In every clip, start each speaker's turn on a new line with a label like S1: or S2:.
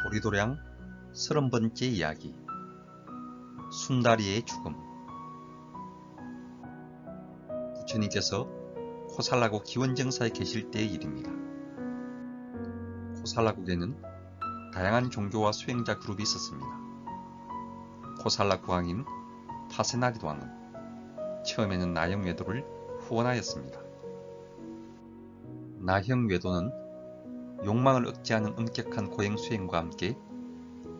S1: 도리도량 30번째 이야기. 순다리의 죽음. 부처님께서 코살라국 기원정사에 계실 때의 일입니다. 코살라국에는 다양한 종교와 수행자 그룹이 있었습니다. 코살라 국왕인 파세나디도 왕은 처음에는 나형외도를 후원하였습니다. 나형외도는 욕망을 억제하는 엄격한 고행 수행과 함께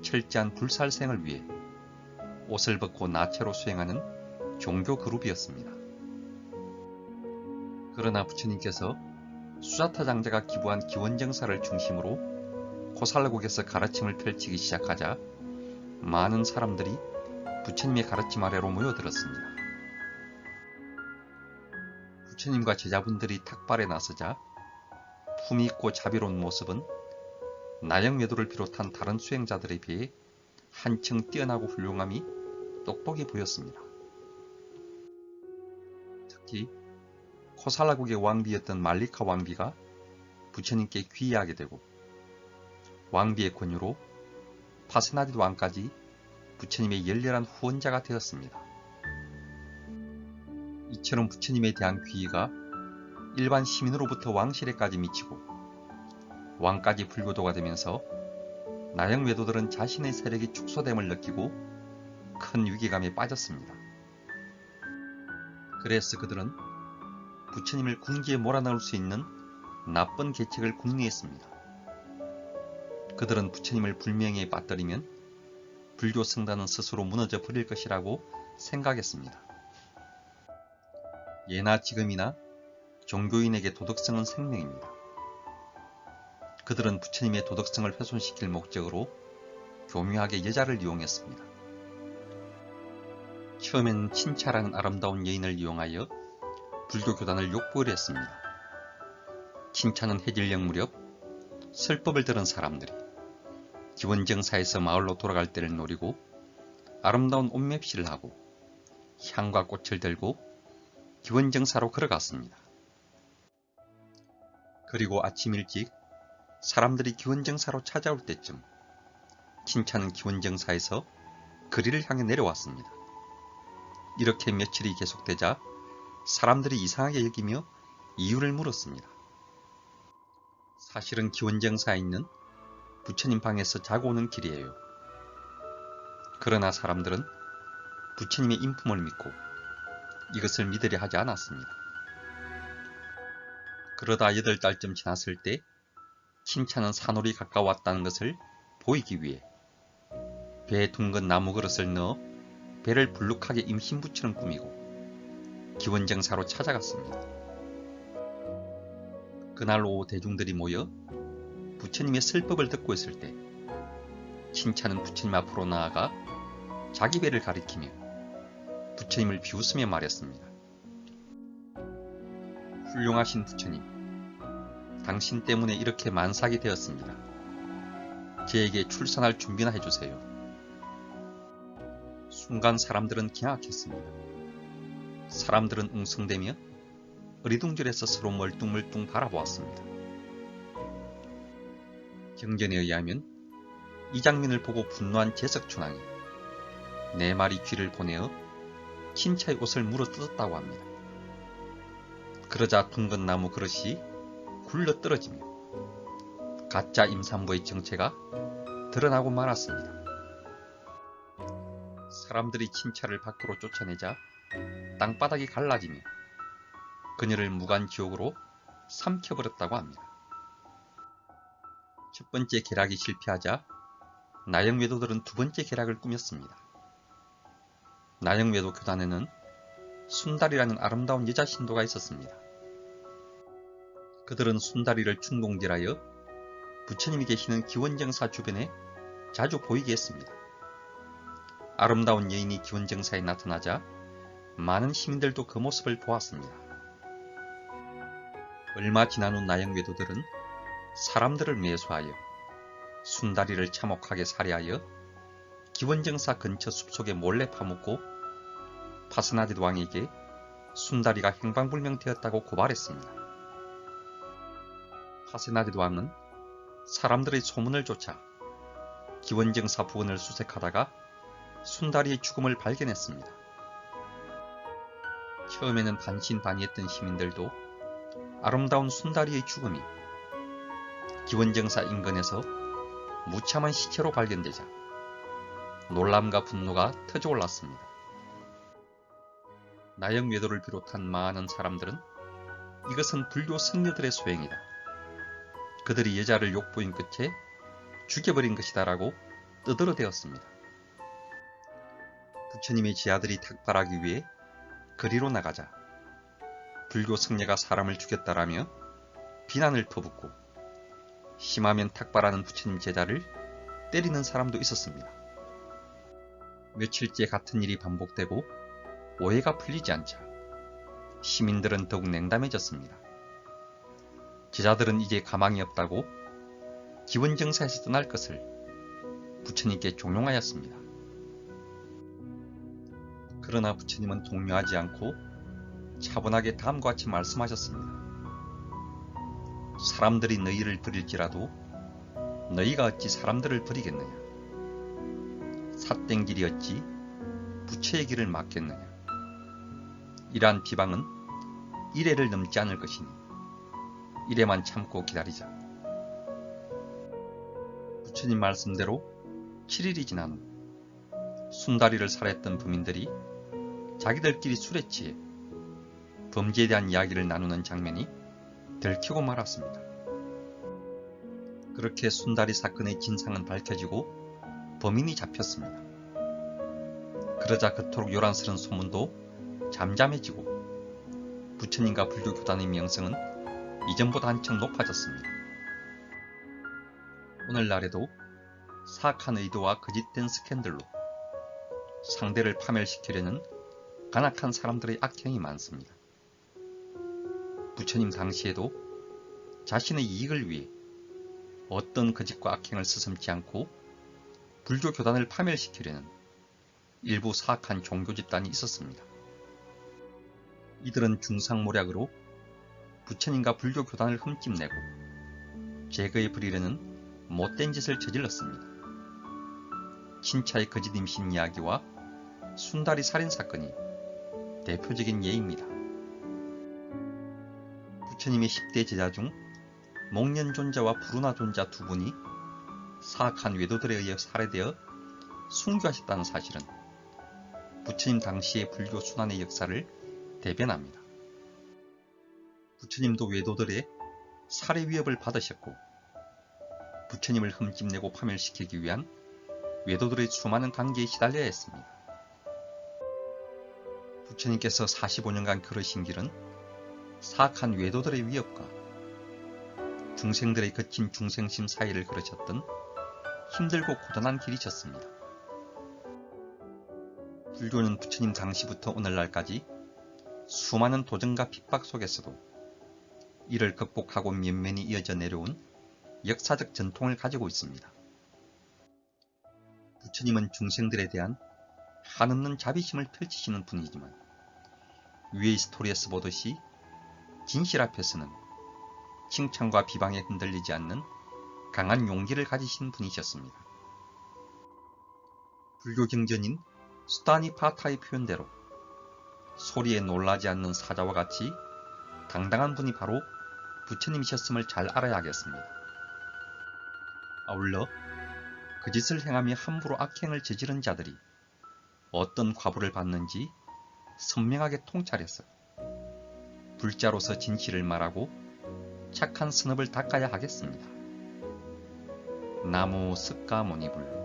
S1: 철저한 불살생을 위해 옷을 벗고 나체로 수행하는 종교 그룹이었습니다. 그러나 부처님께서 수자타 장자가 기부한 기원정사를 중심으로 코살라국에서 가르침을 펼치기 시작하자 많은 사람들이 부처님의 가르침 아래로 모여들었습니다. 부처님과 제자분들이 탁발에 나서자 품위 있고 자비로운 모습은 나형외도를 비롯한 다른 수행자들에 비해 한층 뛰어나고 훌륭함이 똑똑히 보였습니다. 특히 코살라국의 왕비였던 말리카 왕비가 부처님께 귀의하게 되고 왕비의 권유로 파세나디도 왕까지 부처님의 열렬한 후원자가 되었습니다. 이처럼 부처님에 대한 귀의가 일반 시민으로부터 왕실에까지 미치고 왕까지 불교도가 되면서 나형외도들은 자신의 세력이 축소됨을 느끼고 큰 위기감에 빠졌습니다. 그래서 그들은 부처님을 궁지에 몰아넣을 수 있는 나쁜 계책을 궁리했습니다. 그들은 부처님을 불명예에 빠뜨리면 불교 성단은 스스로 무너져 버릴 것이라고 생각했습니다. 예나 지금이나 종교인에게 도덕성은 생명입니다. 그들은 부처님의 도덕성을 훼손시킬 목적으로 교묘하게 여자를 이용했습니다. 처음에는 친차라는 아름다운 여인을 이용하여 불교 교단을 욕보를 했습니다. 친차는 해질녘 무렵 설법을 들은 사람들이 기원정사에서 마을로 돌아갈 때를 노리고 아름다운 옷맵시를 하고 향과 꽃을 들고 기원정사로 걸어갔습니다. 그리고 아침 일찍 사람들이 기원정사로 찾아올 때쯤 친차는 기원정사에서 거리를 향해 내려왔습니다. 이렇게 며칠이 계속되자 사람들이 이상하게 여기며 이유를 물었습니다. 사실은 기원정사에 있는 부처님 방에서 자고 오는 길이에요. 그러나 사람들은 부처님의 인품을 믿고 이것을 믿으려 하지 않았습니다. 그러다 8달쯤 지났을 때 친차는 산홀이 가까웠다는 것을 보이기 위해 배에 둥근 나무 그릇을 넣어 배를 불룩하게 임신부처럼 꾸미고 기원정사로 찾아갔습니다. 그날 오후 대중들이 모여 부처님의 설법을 듣고 있을 때 친차는 부처님 앞으로 나아가 자기 배를 가리키며 부처님을 비웃으며 말했습니다. 훌륭하신 부처님, 당신 때문에 이렇게 만삭이 되었습니다. 제에게 출산할 준비나 해주세요. 순간 사람들은 기하학했습니다. 사람들은 웅성대며 어리둥절해서 서로 멀뚱멀뚱 바라보았습니다. 경전에 의하면 이 장면을 보고 분노한 제석춘왕이 4마리 쥐를 보내어 친차의 옷을 물어 뜯었다고 합니다. 그러자 둥근 나무 그릇이 굴러 떨어지며 가짜 임산부의 정체가 드러나고 말았습니다. 사람들이 친차를 밖으로 쫓아내자 땅바닥이 갈라지며 그녀를 무간지옥으로 삼켜버렸다고 합니다. 첫 번째 계략이 실패하자 나형외도들은 두 번째 계략을 꾸몄습니다. 나형외도 교단에는 순다리라는 아름다운 여자 신도가 있었습니다. 그들은 순다리를 충동질하여 부처님이 계시는 기원정사 주변에 자주 보이게 했습니다. 아름다운 여인이 기원정사에 나타나자 많은 시민들도 그 모습을 보았습니다. 얼마 지난 후 나형외도들은 사람들을 매수하여 순다리를 참혹하게 살해하여 기원정사 근처 숲속에 몰래 파묻고 파세나디도 왕에게 순다리가 행방불명되었다고 고발했습니다. 파세나디도 왕은 사람들의 소문을 쫓아 기원정사 부근을 수색하다가 순다리의 죽음을 발견했습니다. 처음에는 반신반의했던 시민들도 아름다운 순다리의 죽음이 기원정사 인근에서 무참한 시체로 발견되자 놀람과 분노가 터져올랐습니다. 나영 외도를 비롯한 많은 사람들은 이것은 불교 승려들의 소행이다, 그들이 여자를 욕보인 끝에 죽여버린 것이다 라고 떠들어대었습니다. 부처님의 제자들이 탁발하기 위해 거리로 나가자 불교 승려가 사람을 죽였다라며 비난을 퍼붓고 심하면 탁발하는 부처님 제자를 때리는 사람도 있었습니다. 며칠째 같은 일이 반복되고 오해가 풀리지 않자 시민들은 더욱 냉담해졌습니다. 제자들은 이제 가망이 없다고 기원정사에서 떠날 것을 부처님께 종용하였습니다. 그러나 부처님은 동요하지 않고 차분하게 다음과 같이 말씀하셨습니다. 사람들이 너희를 버릴지라도 너희가 어찌 사람들을 버리겠느냐? 삿된 길이 어찌 부처의 길을 막겠느냐? 이러한 비방은 이래를 넘지 않을 것이니 이래만 참고 기다리자. 부처님 말씀대로 7일이 지난 후 순다리를 살해했던 범인들이 자기들끼리 술에 취해 범죄에 대한 이야기를 나누는 장면이 들키고 말았습니다. 그렇게 순다리 사건의 진상은 밝혀지고 범인이 잡혔습니다. 그러자 그토록 요란스러운 소문도 잠잠해지고 부처님과 불교 교단의 명성은 이전보다 한층 높아졌습니다. 오늘날에도 사악한 의도와 거짓된 스캔들로 상대를 파멸시키려는 간악한 사람들의 악행이 많습니다. 부처님 당시에도 자신의 이익을 위해 어떤 거짓과 악행을 서슴지 않고 불교 교단을 파멸시키려는 일부 사악한 종교 집단이 있었습니다. 이들은 중상모략으로 부처님과 불교 교단을 흠집내고 제거해 버리려는 못된 짓을 저질렀습니다. 신차의 거짓 임신 이야기와 순다리 살인 사건이 대표적인 예입니다. 부처님의 10대 제자 중 목련존자와 부르나존자 두 분이 사악한 외도들에 의해 살해되어 순교하셨다는 사실은 부처님 당시의 불교 순환의 역사를 대변합니다. 부처님도 외도들의 살해 위협을 받으셨고 부처님을 흠집내고 파멸시키기 위한 외도들의 수많은 관계에 시달려야 했습니다. 부처님께서 45년간 걸으신 길은 사악한 외도들의 위협과 중생들의 거친 중생심 사이를 걸으셨던 힘들고 고단한 길이셨습니다. 불교는 부처님 당시부터 오늘날까지 수많은 도전과 핍박 속에서도 이를 극복하고 면면이 이어져 내려온 역사적 전통을 가지고 있습니다. 부처님은 중생들에 대한 한없는 자비심을 펼치시는 분이지만 위의 스토리에서 보듯이 진실 앞에서는 칭찬과 비방에 흔들리지 않는 강한 용기를 가지신 분이셨습니다. 불교 경전인 수다니파타의 표현대로 소리에 놀라지 않는 사자와 같이 당당한 분이 바로 부처님이셨음을 잘 알아야 하겠습니다. 아울러 그 짓을 행하며 함부로 악행을 저지른 자들이 어떤 과보를 받는지 선명하게 통찰해서 불자로서 진실을 말하고 착한 선업을 닦아야 하겠습니다. 나무 석가모니불.